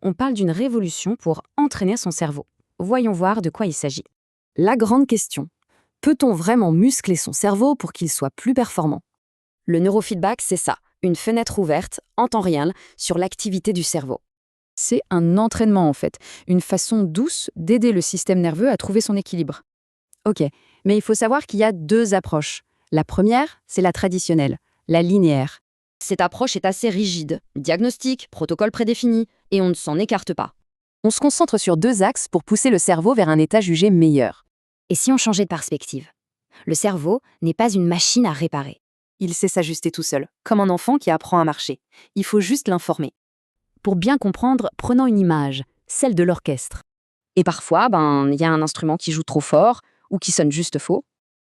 On parle d'une révolution pour entraîner son cerveau. Voyons voir de quoi il s'agit. La grande question. Peut-on vraiment muscler son cerveau pour qu'il soit plus performant? Le neurofeedback, c'est ça, une fenêtre ouverte, en temps réel, sur l'activité du cerveau. C'est un entraînement en fait, une façon douce d'aider le système nerveux à trouver son équilibre. Ok, mais il faut savoir qu'il y a deux approches. La première, c'est la traditionnelle, la linéaire. Cette approche est assez rigide. Diagnostic, protocole prédéfini, et on ne s'en écarte pas. On se concentre sur deux axes pour pousser le cerveau vers un état jugé meilleur. Et si on changeait de perspective? Le cerveau n'est pas une machine à réparer. Il sait s'ajuster tout seul, comme un enfant qui apprend à marcher. Il faut juste l'informer. Pour bien comprendre, prenons une image, celle de l'orchestre. Et parfois, il y a un instrument qui joue trop fort ou qui sonne juste faux.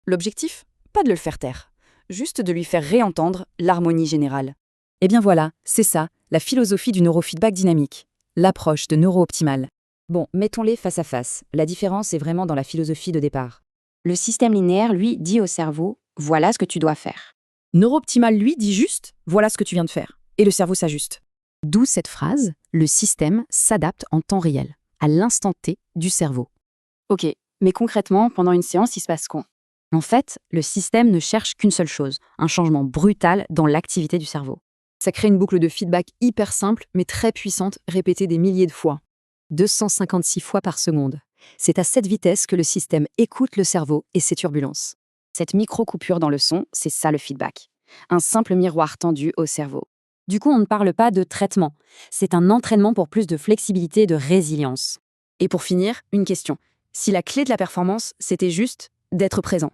L'objectif? Pas de le faire taire, juste de lui faire réentendre l'harmonie générale. Eh bien voilà, c'est ça, la philosophie du neurofeedback dynamique, l'approche de neuro-optimale. Bon, mettons-les face à face. La différence est vraiment dans la philosophie de départ. Le système linéaire, lui, dit au cerveau « voilà ce que tu dois faire ». Neuro-optimal, lui, dit juste « voilà ce que tu viens de faire ». Et le cerveau s'ajuste. D'où cette phrase « le système s'adapte en temps réel », à l'instant T du cerveau. Ok, mais concrètement, pendant une séance, il se passe quoi? En fait, le système ne cherche qu'une seule chose, un changement brutal dans l'activité du cerveau. Ça crée une boucle de feedback hyper simple, mais très puissante, répétée des milliers de fois. 256 fois par seconde. C'est à cette vitesse que le système écoute le cerveau et ses turbulences. Cette micro-coupure dans le son, c'est ça le feedback. Un simple miroir tendu au cerveau. Du coup, on ne parle pas de traitement. C'est un entraînement pour plus de flexibilité et de résilience. Et pour finir, une question. Si la clé de la performance, c'était juste d'être présent,